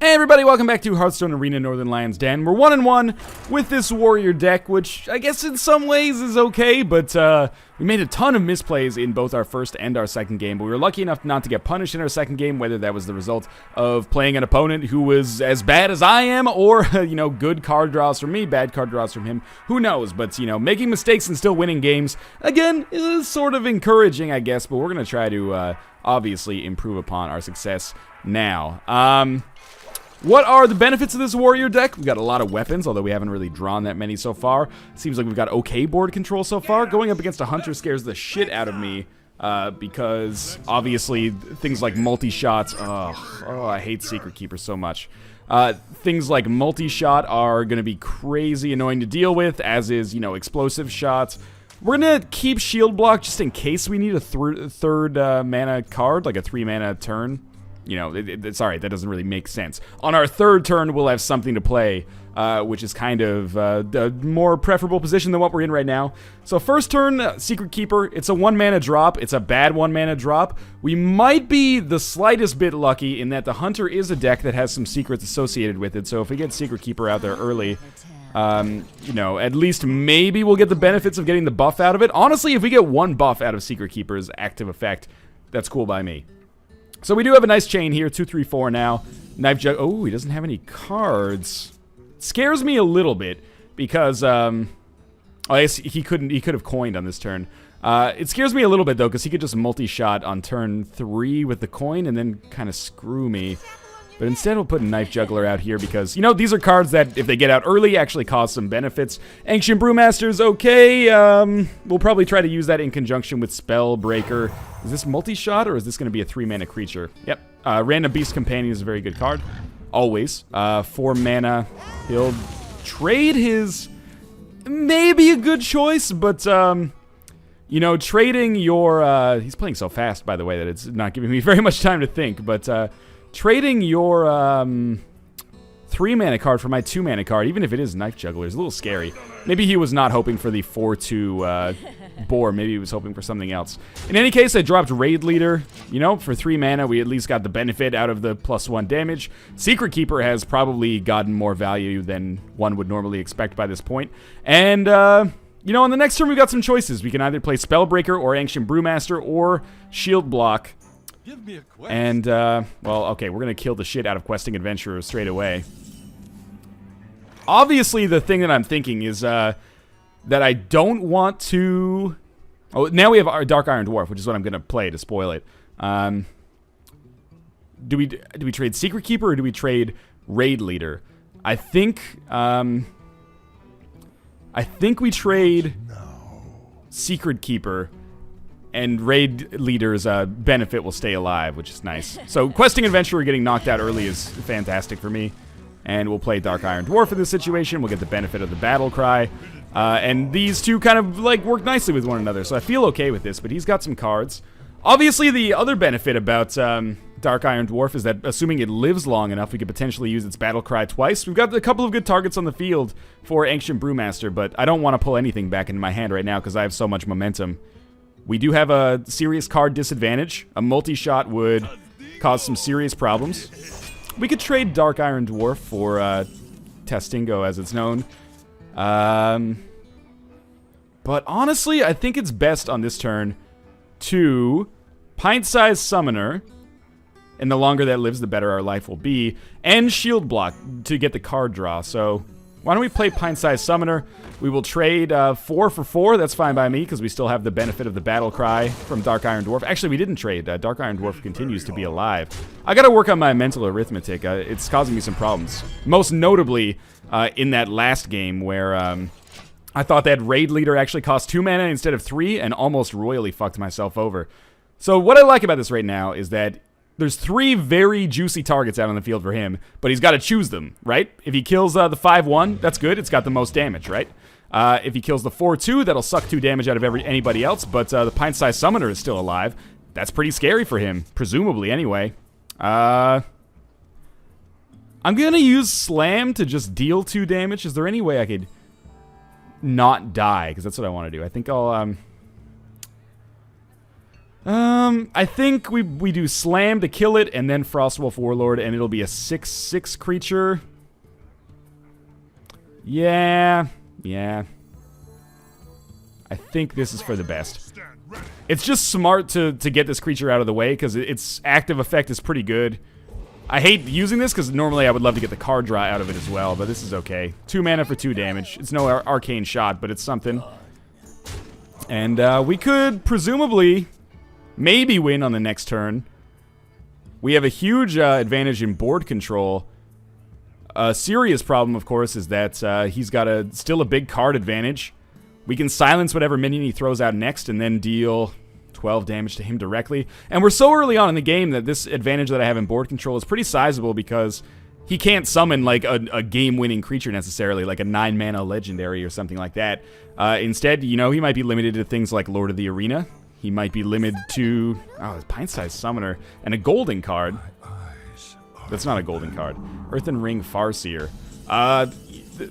Hey everybody, welcome back to Hearthstone Arena Northernlion's Den. We're 1-1 with this warrior deck, which I guess in some ways is okay, but we made a ton of misplays in both our first and our second game, but we were lucky enough not to get punished in our second game, whether that was the result of playing an opponent who was as bad as I am, or, you know, good card draws from me, bad card draws from him, who knows, but, you know, making mistakes and still winning games, again, is sort of encouraging, I guess, but we're going to try to, obviously improve upon our success now. What are the benefits of this warrior deck? We've got a lot of weapons, although we haven't really drawn that many so far. Seems like we've got okay board control so far. Going up against a hunter scares the shit out of me, because obviously things like multi-shots, oh, I hate Secret Keeper so much. Things like multi-shot are going to be crazy annoying to deal with, as is, you know, explosive shots. We're going to keep Shield Block just in case we need a third mana card, like a 3-mana turn. You know, sorry, that doesn't really make sense. On our third turn, we'll have something to play, which is kind of a more preferable position than what we're in right now. So first turn, Secret Keeper. It's a 1-mana drop. It's a bad 1-mana drop. We might be the slightest bit lucky in that the Hunter is a deck that has some secrets associated with it. So if we get Secret Keeper out there early, you know, at least maybe we'll get the benefits of getting the buff out of it. Honestly, if we get one buff out of Secret Keeper's active effect, that's cool by me. So we do have a nice chain here, 2, 3, 4 now. Knife Jug. Oh, he doesn't have any cards. Scares me a little bit because I guess he could have coined on this turn. It scares me a little bit though because he could just multi-shot on turn 3 with the coin and then kind of screw me. But instead we'll put Knife Juggler out here because, you know, these are cards that, if they get out early, actually cause some benefits. Ancient Brewmaster's okay. We'll probably try to use that in conjunction with Spellbreaker. Is this multi-shot, or is this going to be a 3-mana creature? Yep. Random Beast Companion is a very good card. Always. 4 mana. He'll trade his... Maybe a good choice, but, you know, trading your... he's playing so fast, by the way, that it's not giving me very much time to think, but... trading your 3-mana card for my 2-mana card, even if it is Knife Juggler, is a little scary. Maybe he was not hoping for the 4-2 boar. Maybe he was hoping for something else. In any case, I dropped Raid Leader. You know, for 3 mana, we at least got the benefit out of the +1 damage. Secret Keeper has probably gotten more value than one would normally expect by this point. And, you know, on the next turn, we've got some choices. We can either play Spellbreaker or Ancient Brewmaster or Shield Block. And, well, okay, we're going to kill the shit out of Questing Adventurer straight away. Obviously, the thing that I'm thinking is that I don't want to... Oh, now we have our Dark Iron Dwarf, which is what I'm going to play to spoil it. Do we trade Secret Keeper or do we trade Raid Leader? I think we trade Secret Keeper. And Raid Leader's benefit will stay alive, which is nice. So Questing Adventurer getting knocked out early is fantastic for me. And we'll play Dark Iron Dwarf in this situation. We'll get the benefit of the Battle Cry. And these two kind of, like, work nicely with one another. So I feel okay with this, but he's got some cards. Obviously, the other benefit about Dark Iron Dwarf is that, assuming it lives long enough, we could potentially use its Battle Cry twice. We've got a couple of good targets on the field for Ancient Brewmaster, but I don't want to pull anything back into my hand right now because I have so much momentum. We do have a serious card disadvantage. A multi-shot would cause some serious problems. We could trade Dark Iron Dwarf for Testingo, as it's known. But honestly, I think it's best on this turn to Pint-Sized Summoner, and the longer that lives, the better our life will be, and Shield Block to get the card draw. So why don't we play Pint-Sized Summoner? We will trade 4 for 4. That's fine by me, because we still have the benefit of the Battle Cry from Dark Iron Dwarf. Actually, we didn't trade. Dark Iron Dwarf continues to be alive. I gotta work on my mental arithmetic. It's causing me some problems. Most notably, in that last game where I thought that Raid Leader actually cost 2 mana instead of 3, and almost royally fucked myself over. So what I like about this right now is that there's 3 very juicy targets out on the field for him, but he's got to choose them, right? If he kills the 5-1, that's good. It's got the most damage, right? If he kills the 4-2, that'll suck 2 damage out of anybody else, but the Pint-Sized Summoner is still alive. That's pretty scary for him, presumably, anyway. I'm going to use Slam to just deal 2 damage. Is there any way I could not die? Because that's what I want to do. I think I'll... I think we do Slam to kill it, and then Frostwolf Warlord, and it'll be a 6/6 creature. Yeah. I think this is for the best. It's just smart to get this creature out of the way, because its active effect is pretty good. I hate using this, because normally I would love to get the card draw out of it as well, but this is okay. 2 mana for 2 damage. It's no arcane shot, but it's something. And we could presumably maybe win on the next turn. We have a huge advantage in board control. A serious problem, of course, is that he's got still a big card advantage. We can silence whatever minion he throws out next and then deal 12 damage to him directly. And we're so early on in the game that this advantage that I have in board control is pretty sizable, because he can't summon like a game-winning creature necessarily, like a 9-mana legendary or something like that. Instead, you know, he might be limited to things like Lord of the Arena. He might be limited to, a pint-sized summoner and a golden card. That's not a golden card. Earthen Ring Farseer.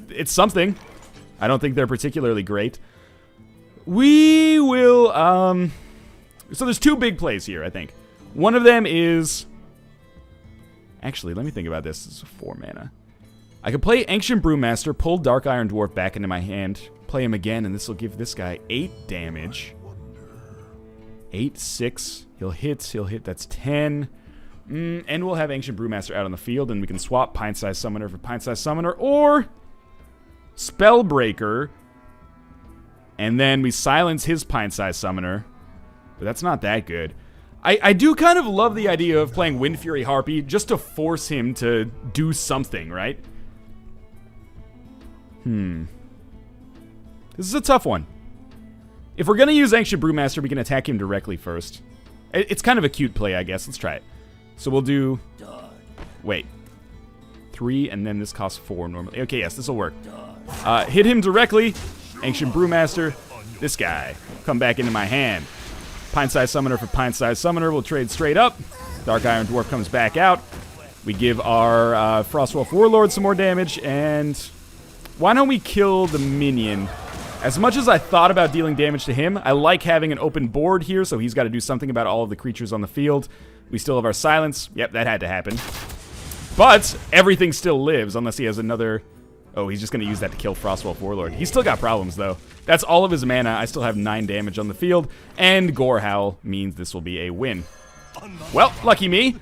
It's something. I don't think they're particularly great. We will, so there's 2 big plays here, I think. One of them is, actually, let me think about this. This is 4 mana. I could play Ancient Brewmaster, pull Dark Iron Dwarf back into my hand, play him again, and this will give this guy 8 damage. 8/6. He'll hit. That's 10. And we'll have Ancient Brewmaster out on the field, and we can swap Pint-Sized Summoner for Pint-Sized Summoner, or Spellbreaker, and then we silence his Pint-Sized Summoner. But that's not that good. I do kind of love the idea of playing Wind Fury Harpy just to force him to do something, right? This is a tough one. If we're going to use Ancient Brewmaster, we can attack him directly first. It's kind of a cute play, I guess. Let's try it. So we'll do... Wait. 3, and then this costs 4 normally. Okay, yes, this will work. Hit him directly. Ancient Brewmaster. This guy. Come back into my hand. Pint-Sized Summoner for Pint-Sized Summoner. We'll trade straight up. Dark Iron Dwarf comes back out. We give our Frostwolf Warlord some more damage, and why don't we kill the minion? As much as I thought about dealing damage to him, I like having an open board here, so he's got to do something about all of the creatures on the field. We still have our silence. Yep, that had to happen. But everything still lives, unless he has another... Oh, he's just going to use that to kill Frostwolf Warlord. He's still got problems, though. That's all of his mana. I still have 9 damage on the field, and Gorehowl means this will be a win. Well, lucky me.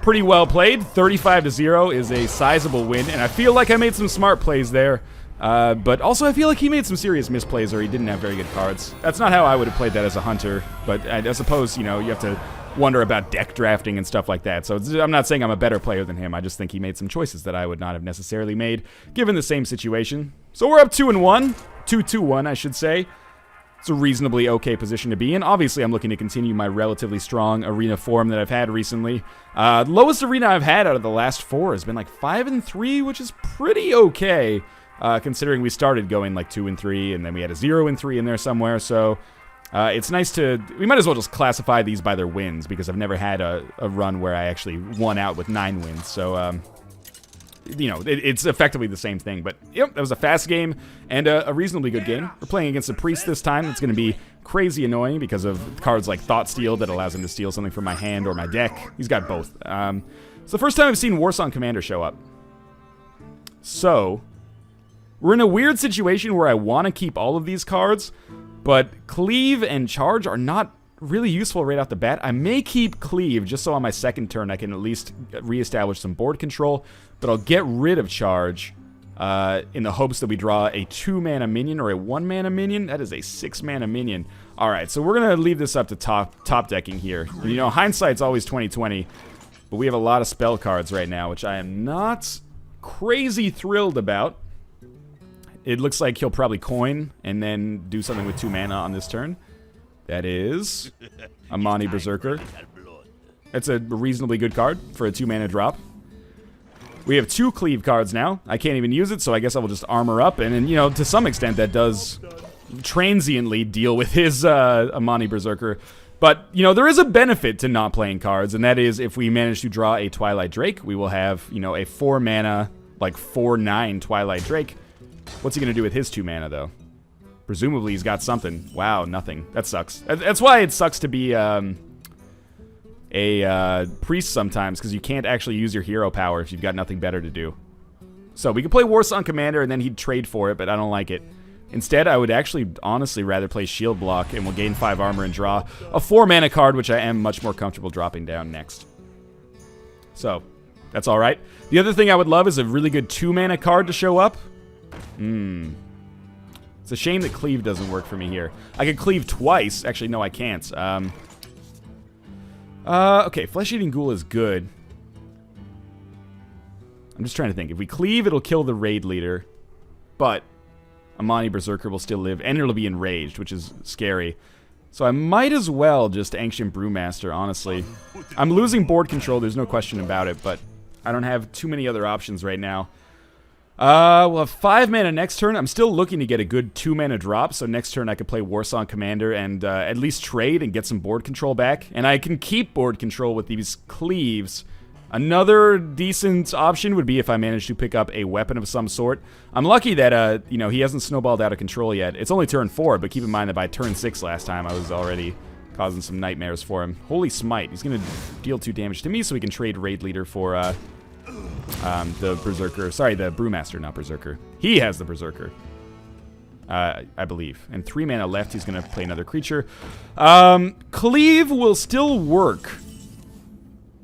Pretty well played. 35-0 is a sizable win, and I feel like I made some smart plays there. But also I feel like he made some serious misplays, or he didn't have very good cards. That's not how I would have played that as a hunter, but I suppose, you know, you have to wonder about deck drafting and stuff like that. So I'm not saying I'm a better player than him. I just think he made some choices that I would not have necessarily made, given the same situation. So we're up 2-1. 2-2-1, I should say. It's a reasonably okay position to be in. Obviously, I'm looking to continue my relatively strong arena form that I've had recently. Lowest arena I've had out of the last 4 has been like 5-3, which is pretty okay. Considering we started going like 2-3, and then we had a 0-3 in there somewhere, so it's nice to... We might as well just classify these by their wins, because I've never had a run where I actually won out with 9 wins, so, you know, it's effectively the same thing, but, yep, that was a fast game, and a reasonably good game. We're playing against a priest this time. It's going to be crazy annoying because of cards like Thought Steal that allows him to steal something from my hand or my deck. He's got both. It's the first time I've seen Warsong Commander show up. So... We're in a weird situation where I want to keep all of these cards, but Cleave and Charge are not really useful right off the bat. I may keep Cleave just so on my second turn I can at least reestablish some board control, but I'll get rid of Charge in the hopes that we draw a 2-mana minion or a 1-mana minion. That is a 6-mana minion. Alright, so we're going to leave this up to top decking here. And, you know, hindsight's always 20/20, but we have a lot of spell cards right now, which I am not crazy thrilled about. It looks like he'll probably coin and then do something with 2 mana on this turn. That is Amani Berserker. That's a reasonably good card for a 2-mana drop. We have 2 Cleave cards now. I can't even use it, so I guess I will just armor up. And then, you know, to some extent that does transiently deal with his Amani Berserker. But, you know, there is a benefit to not playing cards, and that is if we manage to draw a Twilight Drake, we will have, you know, a 4-mana, like 4/9 Twilight Drake. What's he going to do with his 2 mana, though? Presumably he's got something. Wow, nothing. That sucks. That's why it sucks to be a priest sometimes, because you can't actually use your hero power if you've got nothing better to do. So we could play Warsong Commander and then he'd trade for it, but I don't like it. Instead, I would actually honestly rather play Shield Block, and we'll gain 5 armor and draw a 4-mana card, which I am much more comfortable dropping down next. So, that's alright. The other thing I would love is a really good 2-mana card to show up. It's a shame that Cleave doesn't work for me here. I could Cleave twice. Actually, no, I can't. Okay, Flesh-Eating Ghoul is good. I'm just trying to think. If we Cleave, it'll kill the raid leader. But Amani Berserker will still live, and it'll be enraged, which is scary. So I might as well just Ancient Brewmaster, honestly. I'm losing board control, there's no question about it, but I don't have too many other options right now. We'll have 5 mana next turn. I'm still looking to get a good 2-mana drop, so next turn I could play Warsong Commander and at least trade and get some board control back. And I can keep board control with these Cleaves. Another decent option would be if I manage to pick up a weapon of some sort. I'm lucky that, you know, he hasn't snowballed out of control yet. It's only turn 4, but keep in mind that by turn 6 last time, I was already causing some nightmares for him. Holy Smite. He's going to deal 2 damage to me, so we can trade Raid Leader for, the Berserker. Sorry, the Brewmaster, not Berserker. He has the Berserker, I believe. And 3 mana left, he's going to play another creature. Cleave will still work.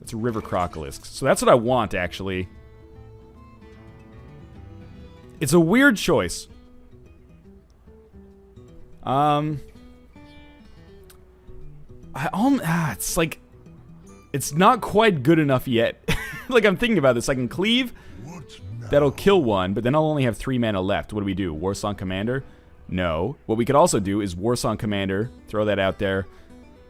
It's a River Crocolisk. So that's what I want, actually. It's a weird choice. It's like, it's not quite good enough yet. Like, I'm thinking about this. I can Cleave. That'll kill one, but then I'll only have 3 mana left. What do we do? Warsong Commander? No. What we could also do is Warsong Commander. Throw that out there.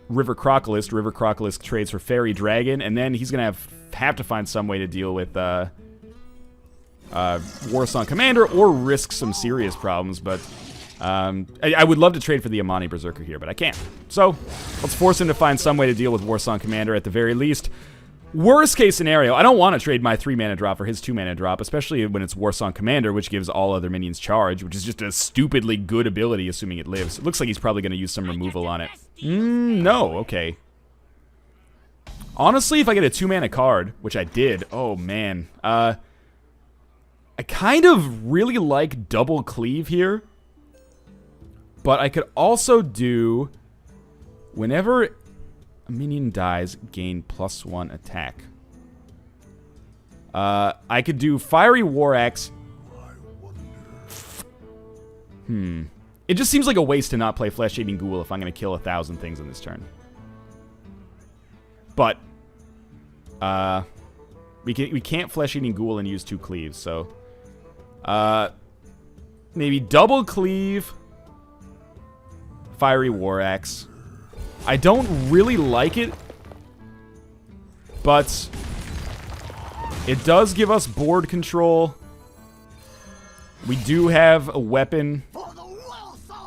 River Crocolisk. River Crocolisk trades for Fairy Dragon, and then he's going to have to find some way to deal with Warsong Commander or risk some serious problems, but I would love to trade for the Amani Berserker here, but I can't. So, let's force him to find some way to deal with Warsong Commander at the very least. Worst case scenario, I don't want to trade my 3 mana drop for his 2 mana drop, especially when it's Warsong Commander, which gives all other minions charge, which is just a stupidly good ability, assuming it lives. It looks like he's probably going to use some removal on it. No, okay. Honestly, if I get a 2 mana card, which I did, oh man. I kind of really like double Cleave here, but I could also do, whenever a minion dies, gain +1 attack. I could do Fiery War Axe. It just seems like a waste to not play Flesh-Eating Ghoul if I'm going to kill 1,000 things on this turn. But, we can't Flesh-Eating Ghoul and use 2 Cleaves, so maybe double Cleave, Fiery War Axe. I don't really like it, but it does give us board control. We do have a weapon,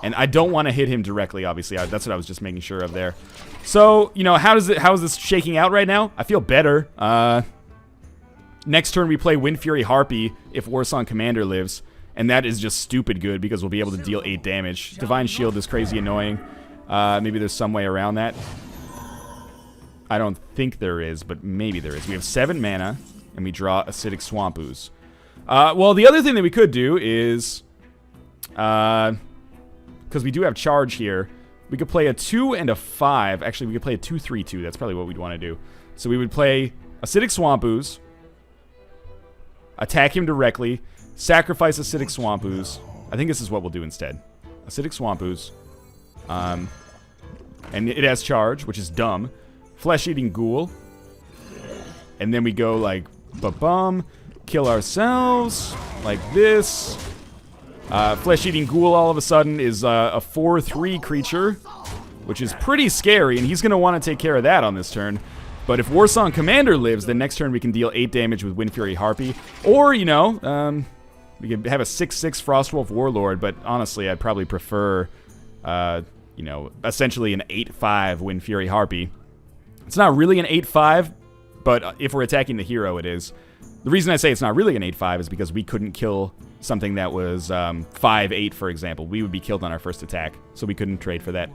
and I don't want to hit him directly, obviously. That's what I was just making sure of there. So, you know, how is this shaking out right now? I feel better. Next turn we play Wind Fury Harpy if Warsong Commander lives, and that is just stupid good because we'll be able to deal 8 damage. Divine Shield is crazy annoying. Maybe there's some way around that. I don't think there is, but maybe there is. We have 7 mana, and we draw Acidic Swamp Ooze. Well, the other thing that we could do is, because we do have charge here, we could play a 2 and a 5. Actually, we could play a 2/3/2. That's probably what we'd want to do. So we would play Acidic Swamp Ooze, attack him directly, sacrifice Acidic Swamp Ooze. I think this is what we'll do instead. Acidic Swamp Ooze. And it has charge, which is dumb. Flesh-Eating Ghoul. And then we go like, ba-bum, kill ourselves, like this. Flesh-Eating Ghoul all of a sudden is a 4/3 creature, which is pretty scary, and he's going to want to take care of that on this turn. But if Warsong Commander lives, then next turn we can deal 8 damage with Wind Fury Harpy. Or, you know, we could have a 6/6 Frostwolf Warlord, but honestly, I'd probably prefer, you know, essentially an 8/5 Wind Fury Harpy. It's not really an 8/5, but if we're attacking the hero, it is. The reason I say it's not really an 8-5 is because we couldn't kill something that was 5-8, for example. We would be killed on our first attack, so we couldn't trade for that.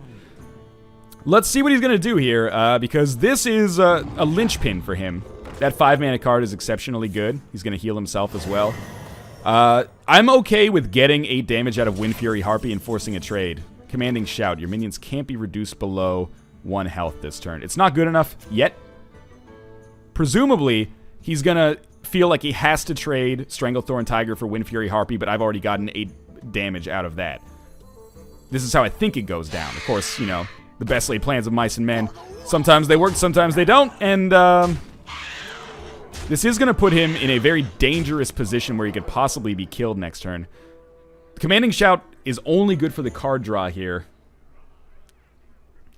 Let's see what he's going to do here, because this is a linchpin for him. That 5-mana card is exceptionally good. He's going to heal himself as well. I'm okay with getting 8 damage out of Wind Fury Harpy and forcing a trade. Commanding Shout. Your minions can't be reduced below 1 health this turn. It's not good enough yet. Presumably, he's going to feel like he has to trade Stranglethorn Tiger for Wind Fury Harpy, but I've already gotten 8 damage out of that. This is how I think it goes down. Of course, you know, the best laid plans of mice and men. Sometimes they work, sometimes they don't, and this is going to put him in a very dangerous position where he could possibly be killed next turn. Commanding Shout is only good for the card draw here.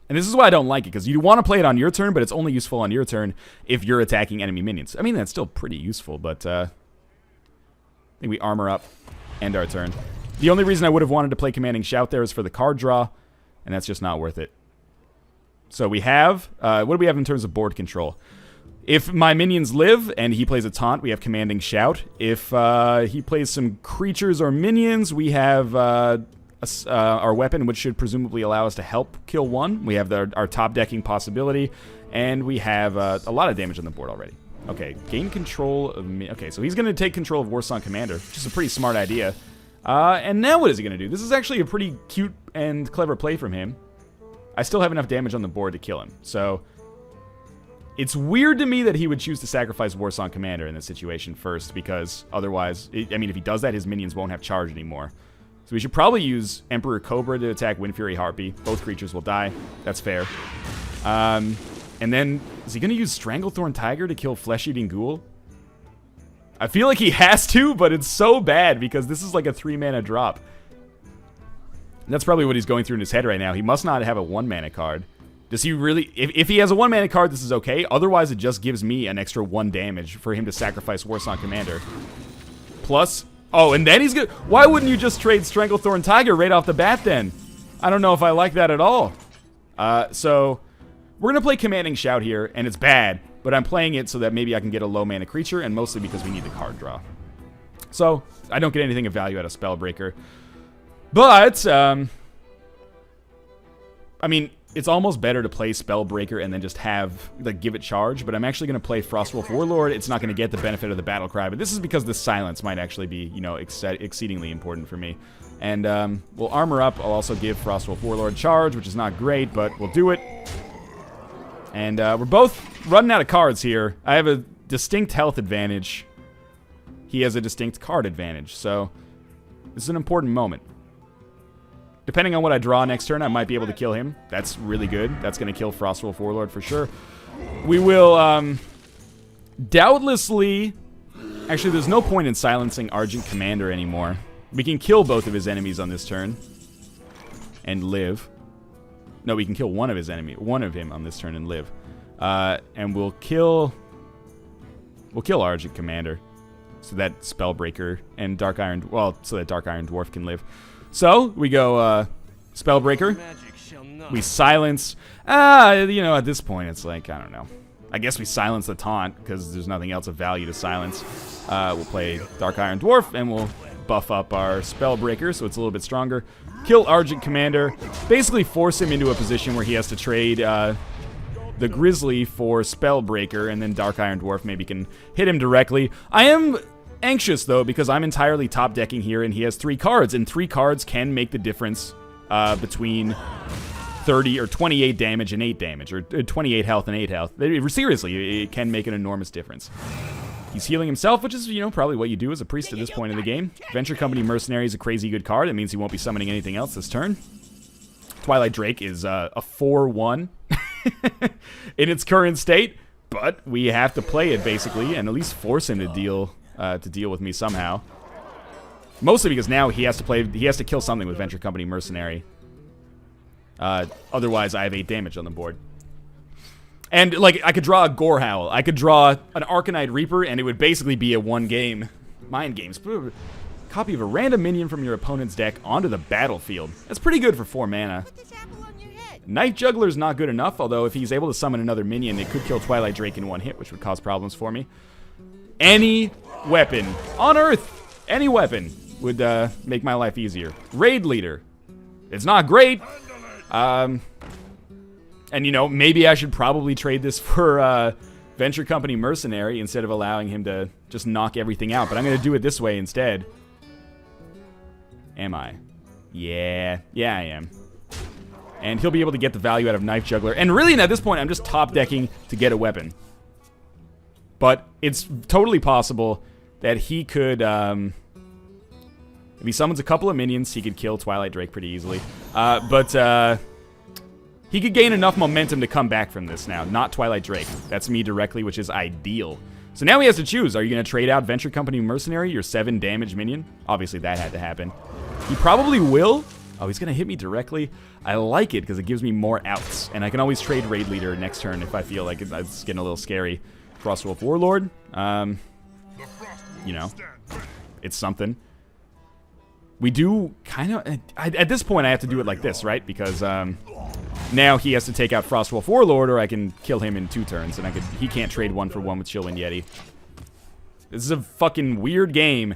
And this is why I don't like it, because you want to play it on your turn, but it's only useful on your turn if you're attacking enemy minions. I mean, that's still pretty useful, but I think we armor up, end our turn. The only reason I would have wanted to play Commanding Shout there is for the card draw, and that's just not worth it. So we have, what do we have in terms of board control? If my minions live and he plays a taunt, we have Commanding Shout. If he plays some creatures or minions, we have our weapon, which should presumably allow us to help kill one. We have our top decking possibility, and we have a lot of damage on the board already. Okay, gain control of me. Okay, so he's going to take control of Warsong Commander, which is a pretty smart idea. And now what is he going to do? This is actually a pretty cute and clever play from him. I still have enough damage on the board to kill him, so it's weird to me that he would choose to sacrifice Warsong Commander in this situation first, because otherwise, I mean, if he does that, his minions won't have charge anymore. So we should probably use Emperor Cobra to attack Wind Fury Harpy. Both creatures will die. That's fair. And then, is he going to use Stranglethorn Tiger to kill Flesh Eating Ghoul? I feel like he has to, but it's so bad because this is like a 3-mana drop. And that's probably what he's going through in his head right now. He must not have a 1-mana card. Does he really... If he has a 1-mana card, this is okay. Otherwise, it just gives me an extra 1 damage for him to sacrifice Warsong Commander. Plus... Oh, and then he's good. Why wouldn't you just trade Stranglethorn Tiger right off the bat then? I don't know if I like that at all. So, we're going to play Commanding Shout here, and it's bad, but I'm playing it so that maybe I can get a low mana creature, and mostly because we need the card draw. So, I don't get anything of value out of Spellbreaker. But, I mean, it's almost better to play Spellbreaker and then just have, like, give it charge, but I'm actually going to play Frostwolf Warlord. It's not going to get the benefit of the battle cry, but this is because the silence might actually be, you know, exceedingly important for me. And we'll armor up. I'll also give Frostwolf Warlord charge, which is not great, but we'll do it. And we're both running out of cards here. I have a distinct health advantage. He has a distinct card advantage, so this is an important moment. Depending on what I draw next turn, I might be able to kill him. That's really good. That's going to kill Frostwolf Warlord for sure. We will, doubtlessly... Actually, there's no point in silencing Argent Commander anymore. We can kill both of his enemies on this turn. And live. No, we can kill one of him on this turn and live. And we'll kill Argent Commander. So that Spellbreaker and Dark Iron... Well, so that Dark Iron Dwarf can live. So, we go, Spellbreaker. We silence. You know, at this point, it's like, I don't know. I guess we silence the taunt, because there's nothing else of value to silence. We'll play Dark Iron Dwarf, and we'll buff up our Spellbreaker, so it's a little bit stronger. Kill Argent Commander. Basically force him into a position where he has to trade, the Grizzly for Spellbreaker, and then Dark Iron Dwarf maybe can hit him directly. I am... anxious, though, because I'm entirely top decking here, and he has 3 cards, and 3 cards can make the difference between 30 or 28 damage and 8 damage, or 28 health and 8 health. Seriously, it can make an enormous difference. He's healing himself, which is, you know, probably what you do as a priest at this point in the game. Venture Company Mercenary is a crazy good card. It means he won't be summoning anything else this turn. Twilight Drake is a 4-1 in its current state, but we have to play it, basically, and at least force him to deal with me somehow. Mostly because now he has to kill something with Venture Company Mercenary. Otherwise, I have 8 damage on the board. And, like, I could draw a Gorehowl. I could draw an Arcanite Reaper, and it would basically be a 1-game Mind Games. Copy of a random minion from your opponent's deck onto the battlefield. That's pretty good for 4 mana. Night Juggler's not good enough, although if he's able to summon another minion, it could kill Twilight Drake in 1 hit, which would cause problems for me. Any weapon on Earth, any weapon, would make my life easier. Raid leader. It's not great. And, you know, maybe I should probably trade this for venture company mercenary instead of allowing him to just knock everything out. But I'm going to do it this way instead. Am I? Yeah. Yeah, I am. And he'll be able to get the value out of Knife Juggler. And really, at this point, I'm just top decking to get a weapon. But it's totally possible that he could, if he summons a couple of minions, he could kill Twilight Drake pretty easily. But he could gain enough momentum to come back from this now. Not Twilight Drake. That's me directly, which is ideal. So now he has to choose. Are you going to trade out Venture Company Mercenary, your 7 damage minion? Obviously, that had to happen. He probably will. Oh, he's going to hit me directly. I like it because it gives me more outs. And I can always trade Raid Leader next turn if I feel like it's getting a little scary. Frostwolf Warlord. You know, it's something. We do kind of... At this point, I have to do it like this, right? Because now he has to take out Frostwolf Warlord, or I can kill him in 2 turns. And he can't trade 1-for-1 with Chillwind Yeti. This is a fucking weird game.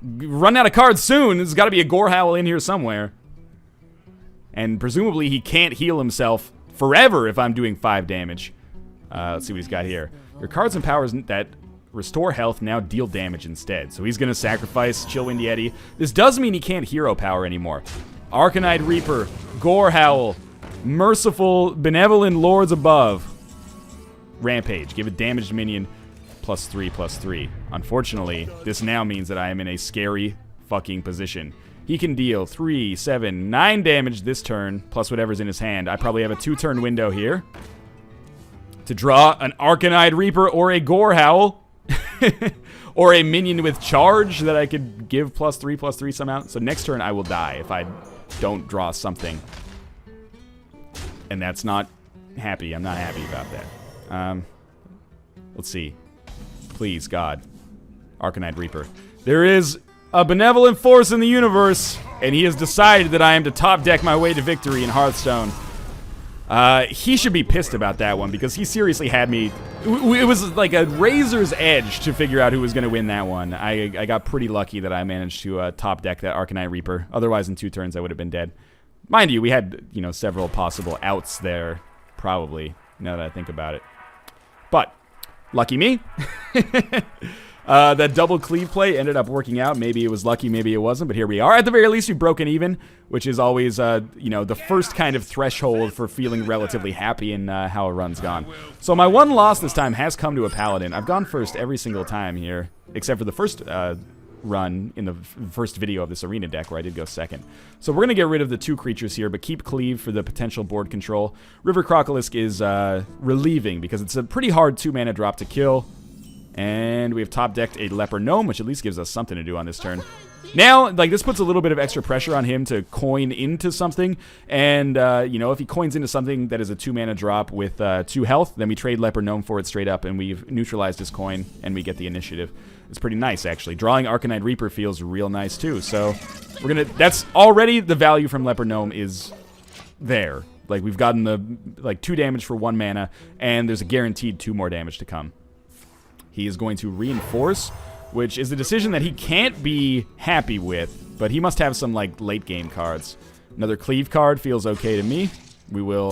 Run out of cards soon. There's got to be a Gorehowl in here somewhere. And presumably he can't heal himself forever if I'm doing 5 damage. Let's see what he's got here. Your cards and powers that restore health now deal damage instead. So he's going to sacrifice Chillwind Yeti. This does mean he can't hero power anymore. Arcanide Reaper, Gorehowl, Merciful, Benevolent Lords above. Rampage. Give a damaged minion +3/+3. Unfortunately, this now means that I am in a scary fucking position. He can deal 3, 7, 9 damage this turn, plus whatever's in his hand. I probably have a 2-turn window here to draw an Arcanide Reaper or a Gorehowl. Or a minion with charge that I could give +3/+3 somehow. So next turn I will die if I don't draw something. And that's not happy. I'm not happy about that. Let's see. Please, God. Arcanide Reaper. There is a benevolent force in the universe, and he has decided that I am to top deck my way to victory in Hearthstone. He should be pissed about that one, because he seriously had me... It was like a razor's edge to figure out who was going to win that one. I got pretty lucky that I managed to top deck that Arcanide Reaper. Otherwise, in 2 turns, I would have been dead. Mind you, we had, you know, several possible outs there, probably, now that I think about it. But... lucky me. That double cleave play ended up working out. Maybe it was lucky, maybe it wasn't, but here we are. At the very least, we've broken even, which is always, you know, the first kind of threshold for feeling relatively happy in how a run's gone. So my one loss this time has come to a Paladin. I've gone first every single time here, except for the first run in the first video of this arena deck where I did go second. So we're going to get rid of the 2 creatures here, but keep Cleave for the potential board control. River Crocolisk is relieving because it's a pretty hard 2-mana drop to kill. And we have top decked a Leper Gnome, which at least gives us something to do on this turn. Now, like, this puts a little bit of extra pressure on him to coin into something. And, you know, if he coins into something that is a 2-mana drop with 2 health, then we trade Leper Gnome for it straight up, and we've neutralized his coin, and we get the initiative. It's pretty nice, actually. Drawing Arcanide Reaper feels real nice, too. So, we're gonna... that's already the value from Leper Gnome is there. Like, we've gotten the, like, 2 damage for 1 mana, and there's a guaranteed 2 more damage to come. He is going to reinforce, which is a decision that he can't be happy with, but he must have some, like, late-game cards. Another Cleave card feels okay to me. We will,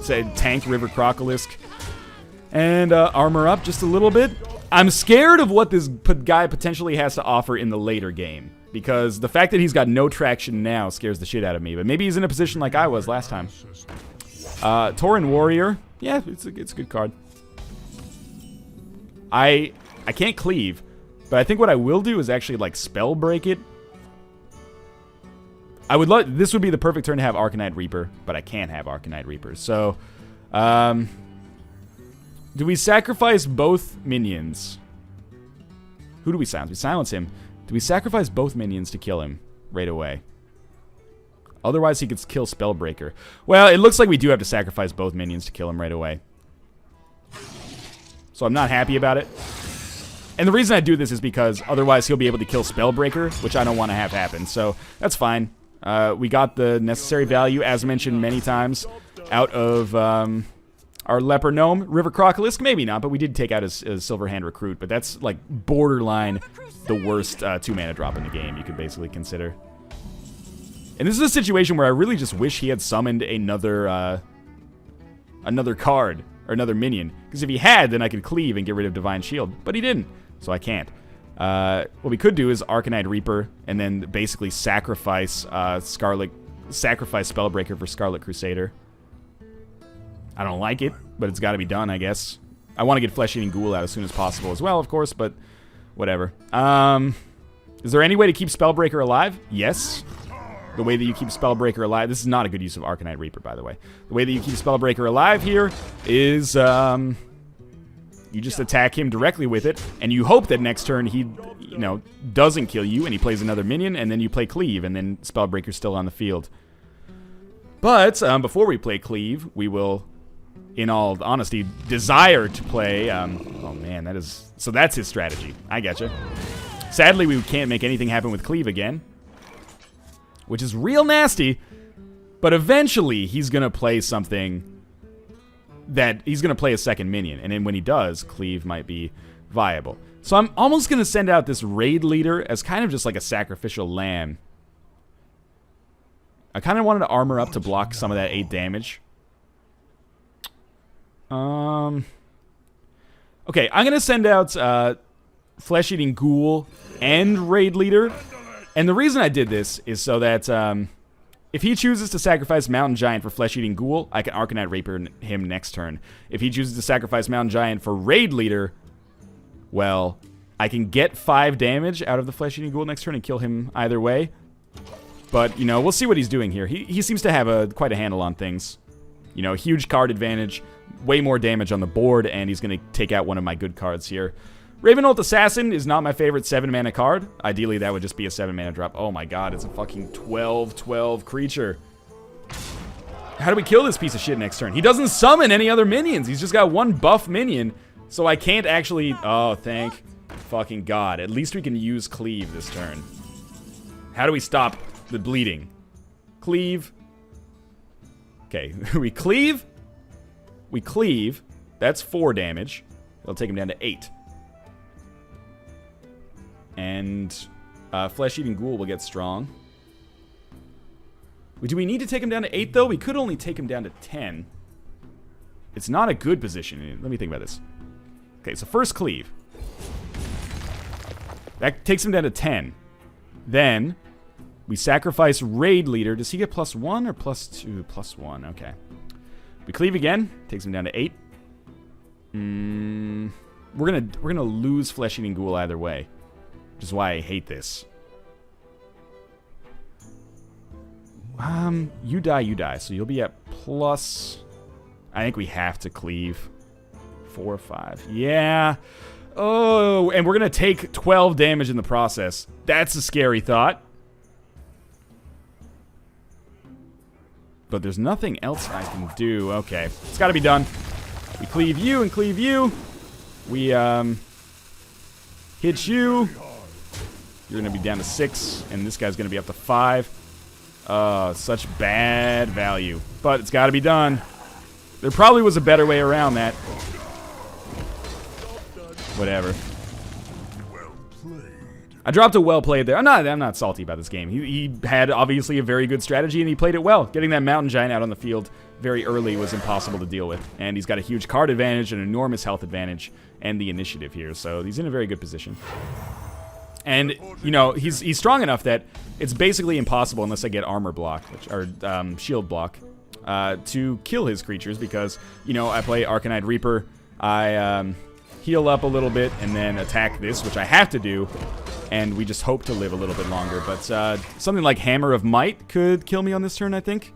say, tank River Crocolisk and armor up just a little bit. I'm scared of what this guy potentially has to offer in the later game, because the fact that he's got no traction now scares the shit out of me, but maybe he's in a position like I was last time. Tauren Warrior. Yeah, it's a good card. I can't Cleave, but I think what I will do is actually, like, Spell Break it. I would love... this would be the perfect turn to have Arcanide Reaper, but I can't have Arcanide Reaper. So, do we sacrifice both minions? Who do we silence? We silence him. Do we sacrifice both minions to kill him right away? Otherwise, he could kill Spellbreaker. Well, it looks like we do have to sacrifice both minions to kill him right away. So I'm not happy about it. And the reason I do this is because otherwise he'll be able to kill Spellbreaker, which I don't want to have happen. So that's fine. We got the necessary value, as mentioned many times, out of Our Leper Gnome, River Crocolisk, maybe not, but we did take out his Silverhand Recruit, but that's like borderline the worst 2-mana drop in the game you could basically consider. And this is a situation where I really just wish he had summoned another card, or another minion. Because if he had, then I could cleave and get rid of Divine Shield, but he didn't, so I can't. What we could do is Arcanite Reaper, and then basically sacrifice Spellbreaker for Scarlet Crusader. I don't like it, but it's got to be done, I guess. I want to get Flesh-Eating Ghoul out as soon as possible as well, of course, but whatever. Is there any way to keep Spellbreaker alive? Yes. The way that you keep Spellbreaker alive... This is not a good use of Arcanite Reaper, by the way. The way that you keep Spellbreaker alive here is... you just attack him directly with it, and you hope that next turn he, doesn't kill you, and he plays another minion, and then you play Cleave, and then Spellbreaker's still on the field. But, before we play Cleave, we will... in all honesty, desire to play, oh man, that is, so that's his strategy. I getcha. Sadly, we can't make anything happen with Cleave again, which is real nasty, but eventually he's gonna play something that, he's gonna play a second minion, and then when he does, Cleave might be viable. So I'm almost gonna send out this Raid Leader as kind of just like a sacrificial lamb. I kind of wanted to armor up to block some of that 8 damage. Okay, I'm gonna send out Flesh-Eating Ghoul and Raid Leader, and the reason I did this is so that if he chooses to sacrifice Mountain Giant for Flesh-Eating Ghoul, I can Arcanite Reaper him next turn. If he chooses to sacrifice Mountain Giant for Raid Leader, well, I can get 5 damage out of the Flesh-Eating Ghoul next turn and kill him either way. But, we'll see what he's doing here. He seems to have quite a handle on things. Huge card advantage, way more damage on the board, and he's going to take out one of my good cards here. Ravenholt Assassin is not my favorite 7-mana card. Ideally, that would just be a 7-mana drop. Oh my god, it's a fucking 12/12 creature. How do we kill this piece of shit next turn? He doesn't summon any other minions. He's just got one buff minion, so I can't actually... Oh, thank fucking god. At least we can use Cleave this turn. How do we stop the bleeding? Cleave... Okay, we cleave. We cleave. That's 4 damage. It'll take him down to 8. And Flesh-Eating Ghoul will get strong. Do we need to take him down to 8, though? We could only take him down to 10. It's not a good position. Let me think about this. Okay, so first cleave. That takes him down to 10. Then... we sacrifice Raid Leader. Does he get +1 or +2? +1, okay. We cleave again. Takes him down to 8. We're gonna lose Flesh-Eating Ghoul either way. Which is why I hate this. You die. So you'll be at +... I think we have to cleave. 4 or 5. Yeah. Oh, and we're gonna take 12 damage in the process. That's a scary thought. But there's nothing else I can do. Okay, it's got to be done. We cleave you and cleave you. We hit you. You're going to be down to 6, and this guy's going to be up to 5. Such bad value. But it's got to be done. There probably was a better way around that. Whatever. I dropped a well played there. I'm not salty about this game. He had obviously a very good strategy, and he played it well. Getting that Mountain Giant out on the field very early was impossible to deal with. And he's got a huge card advantage, an enormous health advantage, and the initiative here. So he's in a very good position. And, he's strong enough that it's basically impossible unless I get armor block, or shield block, to kill his creatures because, I play Arcanite Reaper. I heal up a little bit and then attack this, which I have to do. And we just hope to live a little bit longer. But something like Hammer of Might could kill me on this turn, I think.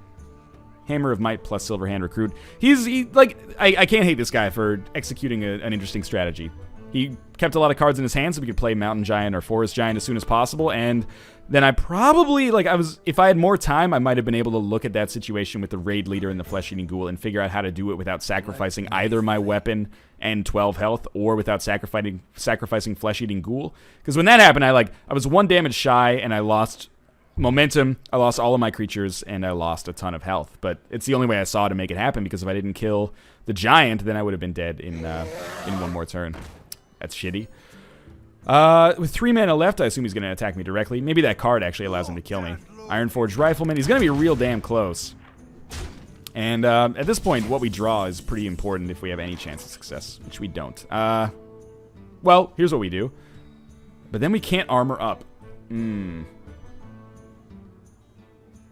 Hammer of Might plus Silverhand Recruit. I can't hate this guy for executing an interesting strategy. He kept a lot of cards in his hand so we could play Mountain Giant or Forest Giant as soon as possible. And then I probably, if I had more time, I might have been able to look at that situation with the Raid Leader and the Flesh-Eating Ghoul and figure out how to do it without sacrificing either my weapon and 12 health or without sacrificing Flesh-Eating Ghoul. Because when that happened, I was 1 damage shy and I lost momentum, I lost all of my creatures, and I lost a ton of health. But it's the only way I saw to make it happen, because if I didn't kill the giant, then I would have been dead in one more turn. That's shitty. With 3 mana left, I assume he's going to attack me directly. Maybe that card actually allows him to kill me. Ironforged Rifleman. He's going to be real damn close. And at this point, what we draw is pretty important if we have any chance of success, which we don't. Well, here's what we do. But then we can't armor up. I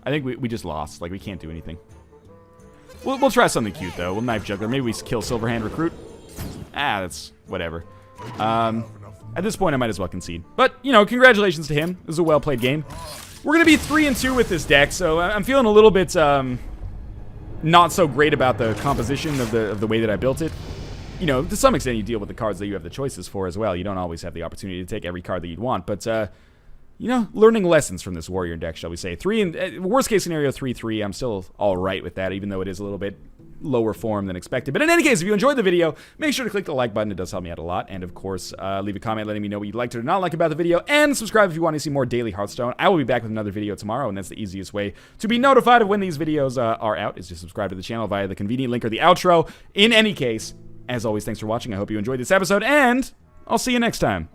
think we just lost. Like, we can't do anything. We'll try something cute, though. We'll Knife Juggler. Maybe we kill Silverhand Recruit. That's whatever. At this point, I might as well concede. But, you know, congratulations to him. This is a well-played game. We're going to be 3-2 with this deck, so I'm feeling a little bit not so great about the composition of the way that I built it. You know, to some extent, you deal with the cards that you have the choices for as well. You don't always have the opportunity to take every card that you'd want, but you know, learning lessons from this warrior deck, shall we say. Worst case scenario, 3-3. I'm still all right with that, even though it is a little bit lower form than expected. But in any case, if you enjoyed the video, make sure to click the like button. It does help me out a lot. And of course, leave a comment letting me know what you liked or did not like about the video. And subscribe if you want to see more daily Hearthstone. I will be back with another video tomorrow, and that's the easiest way to be notified of when these videos are out, is to subscribe to the channel via the convenient link or the outro. In any case, as always, thanks for watching. I hope you enjoyed this episode, and I'll see you next time.